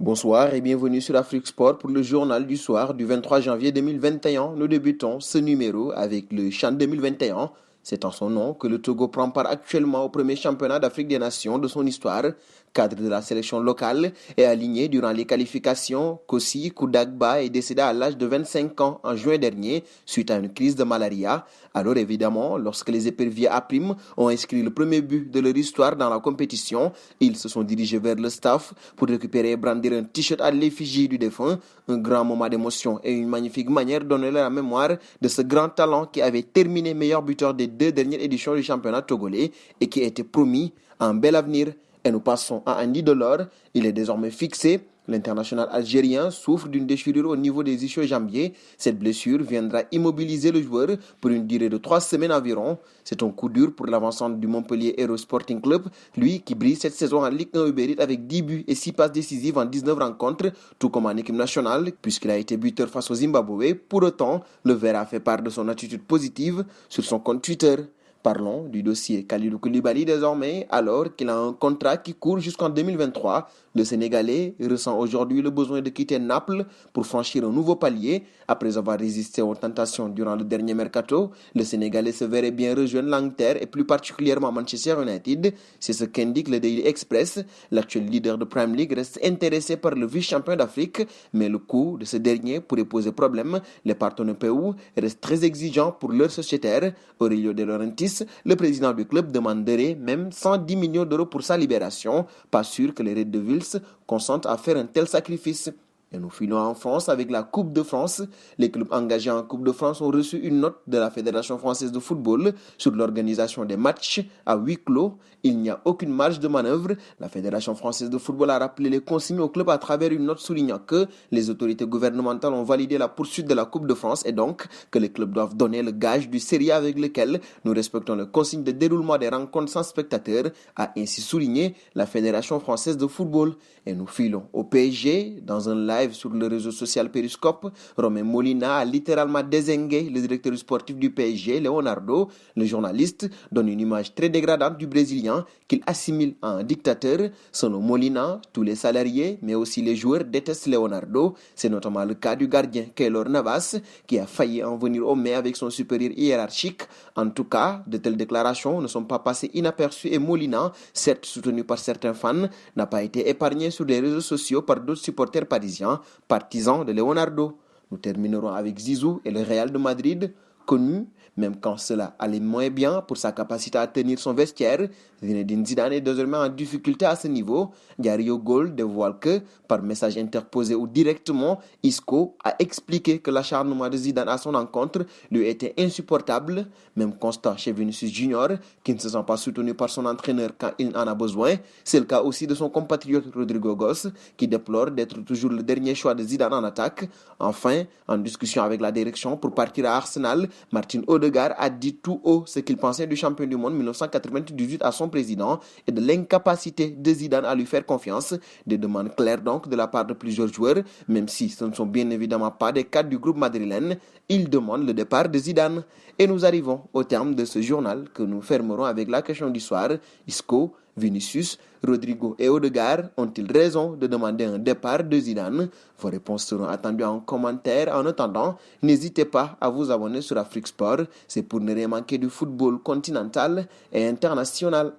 Bonsoir et bienvenue sur Afrique Sport pour le journal du soir du 23 janvier 2021. Nous débutons ce numéro avec le CHAN 2021. C'est en son nom que le Togo prend part actuellement au premier championnat d'Afrique des Nations de son histoire. Cadre de la sélection locale et aligné durant les qualifications, Kossi Koudagba est décédé à l'âge de 25 ans en juin dernier suite à une crise de malaria. Alors évidemment, lorsque les éperviers A-Prime ont inscrit le premier but de leur histoire dans la compétition, ils se sont dirigés vers le staff pour récupérer et brandir un t-shirt à l'effigie du défunt. Un grand moment d'émotion et une magnifique manière d'honorer la mémoire de ce grand talent qui avait terminé meilleur buteur des deux dernières éditions du championnat togolais et qui était promis à un bel avenir. Et nous passons à Andy Delors. Il est désormais fixé. L'international algérien souffre d'une déchirure au niveau des ischio-jambiers. Cette blessure viendra immobiliser le joueur pour une durée de 3 semaines environ. C'est un coup dur pour l'avancement du Montpellier Hero Sporting Club, lui qui brille cette saison en Ligue 1 Uber Eats avec 10 buts et 6 passes décisives en 19 rencontres, tout comme en équipe nationale, puisqu'il a été buteur face au Zimbabwe. Pour autant, le Vert a fait part de son attitude positive sur son compte Twitter. Parlons du dossier Kalidou Koulibaly désormais, alors qu'il a un contrat qui court jusqu'en 2023. Le Sénégalais ressent aujourd'hui le besoin de quitter Naples pour franchir un nouveau palier. Après avoir résisté aux tentations durant le dernier mercato, le Sénégalais se verrait bien rejoindre l'Angleterre et plus particulièrement Manchester United. C'est ce qu'indique le Daily Express. L'actuel leader de Premier League reste intéressé par le vice-champion d'Afrique, mais le coût de ce dernier pourrait poser problème. Les partenaires PU restent très exigeants pour leur sociétaire. Aurelio De Laurentiis, le président du club, demanderait même 110 millions d'euros pour sa libération. Pas sûr que les Red Devils consentent à faire un tel sacrifice. Et nous filons en France avec la Coupe de France. Les clubs engagés en Coupe de France ont reçu une note de la Fédération française de football sur l'organisation des matchs à huis clos. Il n'y a aucune marge de manœuvre. La Fédération française de football a rappelé les consignes au club à travers une note soulignant que les autorités gouvernementales ont validé la poursuite de la Coupe de France et donc que les clubs doivent donner le gage du sérieux avec lequel nous respectons les consignes de déroulement des rencontres sans spectateurs, a ainsi souligné la Fédération française de football. Et nous filons au PSG dans un live sur le réseau social Periscope. Romain Molina a littéralement dézingué le directeur sportif du PSG, Leonardo. Le journaliste donne une image très dégradante du Brésilien qu'il assimile à un dictateur. Selon Molina, tous les salariés, mais aussi les joueurs détestent Leonardo. C'est notamment le cas du gardien Keylor Navas qui a failli en venir au mai avec son supérieur hiérarchique. En tout cas, de telles déclarations ne sont pas passées inaperçues et Molina, certes soutenu par certains fans, n'a pas été épargné sur les réseaux sociaux par d'autres supporters parisiens, partisans de Leonardo. Nous terminerons avec Zizou et le Real de Madrid, connu, même quand cela allait moins bien pour sa capacité à tenir son vestiaire. Zinedine Zidane est désormais en difficulté à ce niveau. Diario Gol dévoile que, par message interposé ou directement, Isco a expliqué que l'acharnement de Zidane à son encontre lui était insupportable. Même constat chez Vinicius Junior, qui ne se sent pas soutenu par son entraîneur quand il en a besoin. C'est le cas aussi de son compatriote Rodrigo Goss, qui déplore d'être toujours le dernier choix de Zidane en attaque. Enfin, en discussion avec la direction pour partir à Arsenal, Martin Odegaard a dit tout haut ce qu'il pensait du champion du monde 1998 à son président et de l'incapacité de Zidane à lui faire confiance. Des demandes claires donc de la part de plusieurs joueurs, même si ce ne sont bien évidemment pas des cadres du groupe madrilène. Ils demandent le départ de Zidane. Et nous arrivons au terme de ce journal que nous fermerons avec la question du soir. Isco, Vinicius, Rodrigo et Odegaard ont-ils raison de demander un départ de Zidane? Vos réponses seront attendues en commentaire. En attendant, n'hésitez pas à vous abonner sur Afrique Sport. C'est pour ne rien manquer du football continental et international.